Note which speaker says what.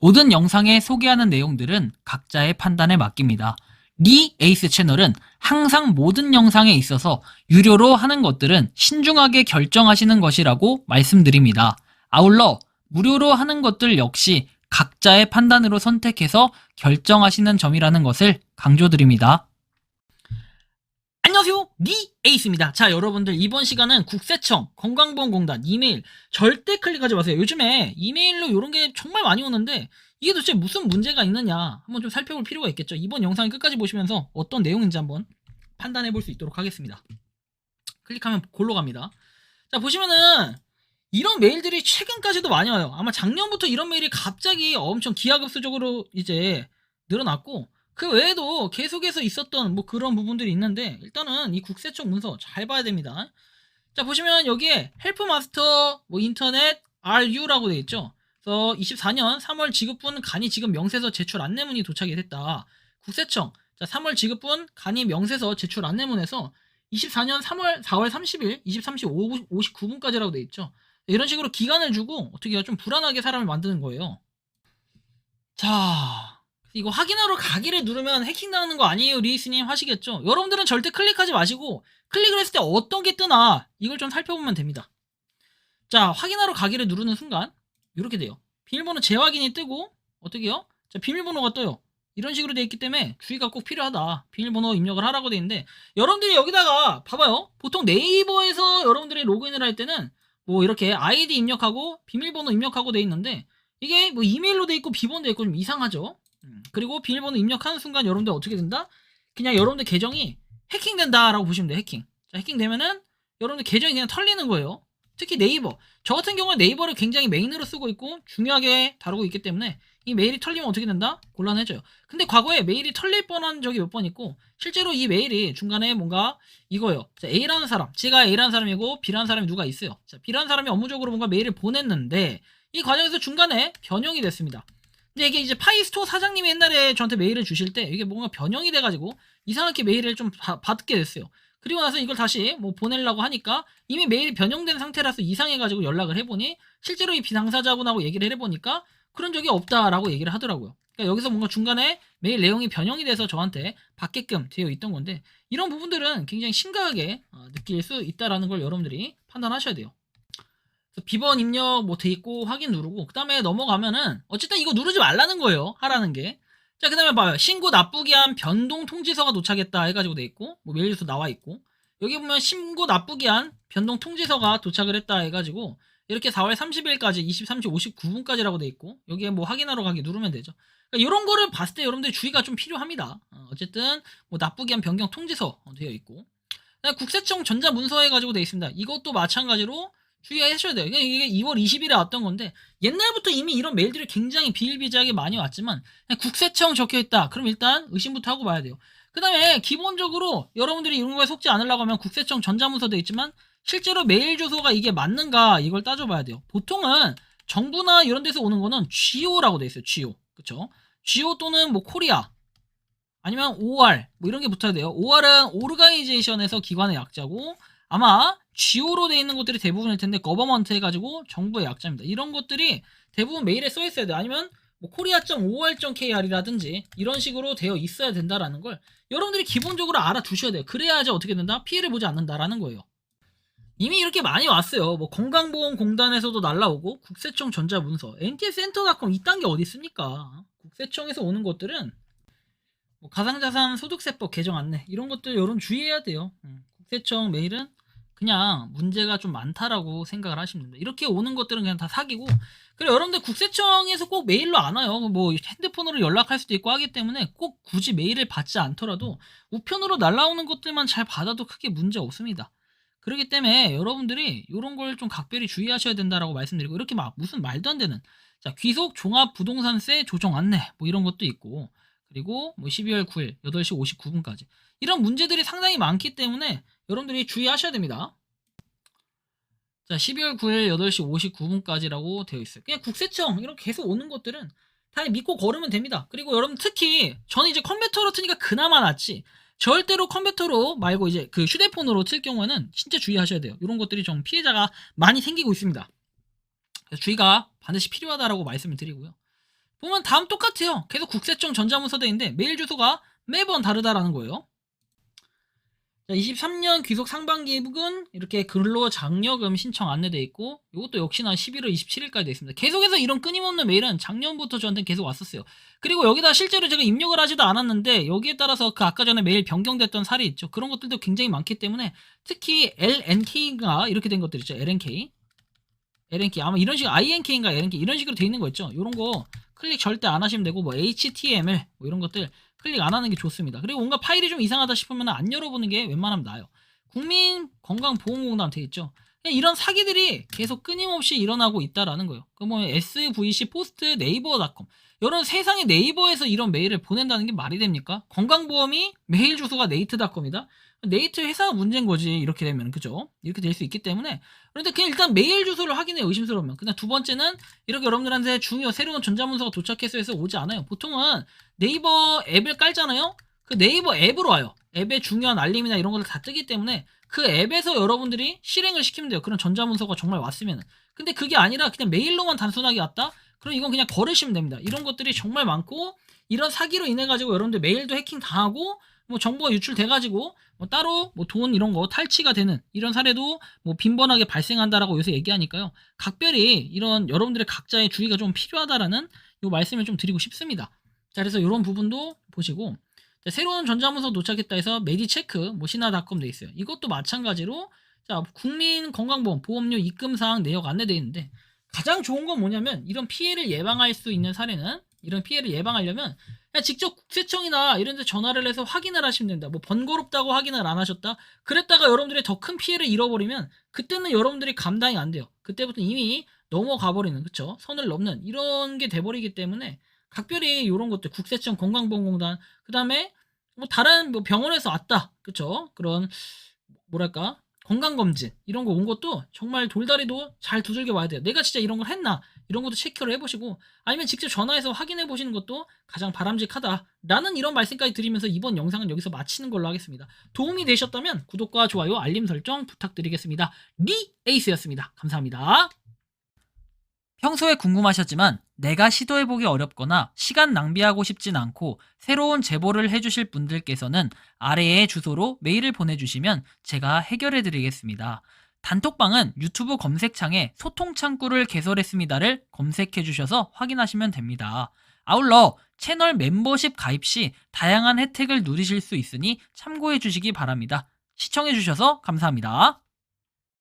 Speaker 1: 모든 영상에 소개하는 내용들은 각자의 판단에 맡깁니다. 리 에이스 채널은 항상 모든 영상에 있어서 유료로 하는 것들은 신중하게 결정하시는 것이라고 말씀드립니다. 아울러 무료로 하는 것들 역시 각자의 판단으로 선택해서 결정하시는 점이라는 것을 강조드립니다. 안녕하세요, 리 에이스입니다. 자, 여러분들 이번 시간은 국세청, 건강보험공단, 이메일 절대 클릭하지 마세요. 요즘에 이메일로 이런 게 정말 많이 오는데 이게 도대체 무슨 문제가 있느냐 한번 좀 살펴볼 필요가 있겠죠. 이번 영상을 끝까지 보시면서 어떤 내용인지 한번 판단해 볼 수 있도록 하겠습니다. 클릭하면 골로 갑니다. 자, 보시면은 이런 메일들이 최근까지도 많이 와요. 아마 작년부터 이런 메일이 갑자기 엄청 기하급수적으로 이제 늘어났고, 그 외에도 계속해서 있었던 뭐 그런 부분들이 있는데, 일단은 이 국세청 문서 잘 봐야 됩니다. 자, 보시면 여기에 헬프 마스터 뭐 인터넷 RU라고 되어 있죠. 그래서 24년 3월 지급분 간이 지급 명세서 제출 안내문이 도착이 됐다. 국세청, 자, 3월 지급분 간이 명세서 제출 안내문에서 24년 4월 30일 23시 59분까지라고 되어 있죠. 이런 식으로 기간을 주고 어떻게 해요? 좀 불안하게 사람을 만드는 거예요. 자, 이거 확인하러 가기를 누르면 해킹당하는 거 아니에요, 리이스님 하시겠죠? 여러분들은 절대 클릭하지 마시고 클릭을 했을 때 어떤 게 뜨나 이걸 좀 살펴보면 됩니다. 자, 확인하러 가기를 누르는 순간 이렇게 돼요. 비밀번호 재확인이 뜨고 어떻게 해요? 자, 비밀번호가 떠요. 이런 식으로 돼 있기 때문에 주의가 꼭 필요하다. 비밀번호 입력을 하라고 돼 있는데, 여러분들이 여기다가 봐봐요. 보통 네이버에서 여러분들이 로그인을 할 때는 뭐 이렇게 아이디 입력하고 비밀번호 입력하고 돼 있는데, 이게 뭐 이메일로 돼 있고 비번도 있고 좀 이상하죠. 그리고 비밀번호 입력하는 순간 여러분들 어떻게 된다? 그냥 여러분들 계정이 해킹된다라고 보시면 돼요. 해킹. 자, 해킹되면은 여러분들 계정이 그냥 털리는 거예요. 특히 네이버, 저 같은 경우는 네이버를 굉장히 메인으로 쓰고 있고 중요하게 다루고 있기 때문에 이 메일이 털리면 어떻게 된다? 곤란해져요. 근데 과거에 메일이 털릴 뻔한 적이 몇 번 있고, 실제로 이 메일이 중간에 뭔가 이거예요. 자, A라는 사람, 제가 A라는 사람이고 B라는 사람이 누가 있어요. 자, B라는 사람이 업무적으로 뭔가 메일을 보냈는데 이 과정에서 중간에 변형이 됐습니다. 근데 이게 이제 파이스토어 사장님이 옛날에 저한테 메일을 주실 때 이게 뭔가 변형이 돼가지고 이상하게 메일을 좀 받게 됐어요. 그리고 나서 이걸 다시 뭐 보내려고 하니까 이미 메일이 변형된 상태라서 이상해가지고 연락을 해보니 실제로 이 비당사자분하고 얘기를 해보니까 그런 적이 없다라고 얘기를 하더라고요. 그러니까 여기서 뭔가 중간에 메일 내용이 변형이 돼서 저한테 받게끔 되어 있던 건데, 이런 부분들은 굉장히 심각하게 느낄 수 있다라는 걸 여러분들이 판단하셔야 돼요. 그래서 비번 입력 뭐 돼 있고 확인 누르고 그 다음에 넘어가면은 어쨌든 이거 누르지 말라는 거예요. 하라는 게. 자, 그 다음에 봐요. 신고 납부기 한 변동 통지서가 도착했다 해가지고 돼 있고, 뭐 메일 주소 나와 있고, 여기 보면 신고 납부기 한 변동 통지서가 도착을 했다 해가지고 이렇게 4월 30일까지 23시 59분까지라고 돼 있고, 여기에 뭐 확인하러 가기 누르면 되죠. 그러니까 이런 거를 봤을 때 여러분들 주의가 좀 필요합니다. 어쨌든 뭐 납부기 한 변경 통지서 되어 있고, 국세청 전자문서 해가지고 돼 있습니다. 이것도 마찬가지로 주의하셔야 돼요. 이게 2월 20일에 왔던 건데, 옛날부터 이미 이런 메일들이 굉장히 비일비재하게 많이 왔지만 그냥 국세청 적혀있다. 그럼 일단 의심부터 하고 봐야 돼요. 그 다음에 기본적으로 여러분들이 이런 거에 속지 않으려고 하면 국세청 전자문서 돼 있지만 실제로 메일 주소가 이게 맞는가 이걸 따져봐야 돼요. 보통은 정부나 이런 데서 오는 거는 GO라고 돼 있어요. GO. 그쵸? GO 또는 뭐 코리아 아니면 OR 뭐 이런 게 붙어야 돼요. OR은 오르가니제이션에서 기관의 약자고, 아마 GO로 돼 있는 것들이 대부분일 텐데 거버먼트 해가지고 정부의 약자입니다. 이런 것들이 대부분 메일에 써 있어야 돼요. 아니면 뭐 korea.or.kr이라든지 이런 식으로 되어 있어야 된다라는 걸 여러분들이 기본적으로 알아두셔야 돼요. 그래야지 어떻게 된다? 피해를 보지 않는다라는 거예요. 이미 이렇게 많이 왔어요. 뭐 건강보험공단에서도 날라오고 국세청 전자문서, ntscenter.com 이딴 게 어디 있습니까? 국세청에서 오는 것들은 뭐 가상자산 소득세법 개정 안내 이런 것들 여러분 주의해야 돼요. 국세청 메일은 그냥 문제가 좀 많다라고 생각을 하시면 됩니다. 이렇게 오는 것들은 그냥 다 사기고, 그리고 여러분들 국세청에서 꼭 메일로 안 와요. 뭐 핸드폰으로 연락할 수도 있고 하기 때문에 꼭 굳이 메일을 받지 않더라도 우편으로 날라오는 것들만 잘 받아도 크게 문제 없습니다. 그렇기 때문에 여러분들이 이런 걸 좀 각별히 주의하셔야 된다라고 말씀드리고, 이렇게 막 무슨 말도 안 되는 자 귀속 종합부동산세 조정 안내 뭐 이런 것도 있고, 그리고 뭐 12월 9일 8시 59분까지 이런 문제들이 상당히 많기 때문에 여러분들이 주의하셔야 됩니다. 자, 12월 9일 8시 59분까지라고 되어 있어요. 그냥 국세청 이렇게 계속 오는 것들은 다 믿고 걸으면 됩니다. 그리고 여러분 특히 저는 이제 컴퓨터로 트니까 그나마 낫지, 절대로 컴퓨터로 말고 이제 그 휴대폰으로 틀 경우에는 진짜 주의하셔야 돼요. 이런 것들이 좀 피해자가 많이 생기고 있습니다. 그래서 주의가 반드시 필요하다라고 말씀을 드리고요. 보면 다음 똑같아요. 계속 국세청 전자문서 돼 있는데 메일 주소가 매번 다르다라는 거예요. 자, 23년 귀속 상반기분 이렇게 근로장려금 신청 안내돼 있고, 이것도 역시나 11월 27일까지 돼 있습니다. 계속해서 이런 끊임없는 메일은 작년부터 저한테 계속 왔었어요. 그리고 여기다 실제로 제가 입력을 하지도 않았는데 여기에 따라서 그 아까 전에 메일 변경됐던 사례 있죠. 그런 것들도 굉장히 많기 때문에 특히 LNK가 이렇게 된 것들 있죠. LNK 아마 이런 식으로 INK인가 LNK 이런 식으로 돼 있는 거 있죠. 이런 거 클릭 절대 안 하시면 되고, 뭐 HTML 뭐 이런 것들 클릭 안 하는 게 좋습니다. 그리고 뭔가 파일이 좀 이상하다 싶으면 안 열어보는 게 웬만하면 나아요. 국민건강보험공단 돼 있죠. 그냥 이런 사기들이 계속 끊임없이 일어나고 있다라는 거예요. 그 뭐 SVC 포스트 네이버닷컴 이런 세상의 네이버에서 이런 메일을 보낸다는 게 말이 됩니까? 건강보험이 메일 주소가 네이트닷컴이다. 네이트 회사가 문제인 거지, 이렇게 되면. 그죠? 이렇게 될 수 있기 때문에. 그런데 그냥 일단 메일 주소를 확인해, 의심스러우면. 그냥 두 번째는 이렇게 여러분들한테 새로운 전자문서가 도착해서 해서 오지 않아요. 보통은 네이버 앱을 깔잖아요. 그 네이버 앱으로 와요. 앱에 중요한 알림이나 이런 것들 다 뜨기 때문에 그 앱에서 여러분들이 실행을 시키면 돼요. 그런 전자문서가 정말 왔으면은. 근데 그게 아니라 그냥 메일로만 단순하게 왔다? 그럼 이건 그냥 거르시면 됩니다. 이런 것들이 정말 많고, 이런 사기로 인해 가지고 여러분들 메일도 해킹 당하고, 뭐 정보가 유출돼 가지고 뭐 따로 뭐 돈 이런 거 탈취가 되는 이런 사례도 뭐 빈번하게 발생한다라고 요새 얘기하니까요. 각별히 이런 여러분들의 각자의 주의가 좀 필요하다라는 요 말씀을 좀 드리고 싶습니다. 자, 그래서 이런 부분도 보시고, 자, 새로운 전자문서 도착했다 해서 메디체크 뭐 신화닷컴 돼 있어요. 이것도 마찬가지로 자, 국민건강보험 보험료 입금사항 내역 안내돼 있는데, 가장 좋은 건 뭐냐면 이런 피해를 예방할 수 있는 사례는, 이런 피해를 예방하려면 그냥 직접 국세청이나 이런 데 전화를 해서 확인을 하시면 됩니다. 뭐 번거롭다고 확인을 안 하셨다? 그랬다가 여러분들이 더 큰 피해를 잃어버리면 그때는 여러분들이 감당이 안 돼요. 그때부터 이미 넘어가 버리는, 그쵸? 선을 넘는 이런 게 돼버리기 때문에 각별히 이런 것들 국세청 건강보험공단, 그 다음에 뭐 다른 뭐 병원에서 왔다, 그쵸? 그런 뭐랄까 건강검진 이런 거 온 것도 정말 돌다리도 잘 두들겨 봐야 돼요. 내가 진짜 이런 걸 했나, 이런 것도 체크를 해보시고, 아니면 직접 전화해서 확인해 보시는 것도 가장 바람직하다. 나는 이런 말씀까지 드리면서 이번 영상은 여기서 마치는 걸로 하겠습니다. 도움이 되셨다면 구독과 좋아요, 알림 설정 부탁드리겠습니다. 에이스였습니다. 감사합니다. 평소에 궁금하셨지만 내가 시도해보기 어렵거나 시간 낭비하고 싶진 않고 새로운 제보를 해주실 분들께서는 아래의 주소로 메일을 보내주시면 제가 해결해드리겠습니다. 단톡방은 유튜브 검색창에 소통창구를 개설했습니다를 검색해주셔서 확인하시면 됩니다. 아울러 채널 멤버십 가입 시 다양한 혜택을 누리실 수 있으니 참고해주시기 바랍니다. 시청해주셔서 감사합니다.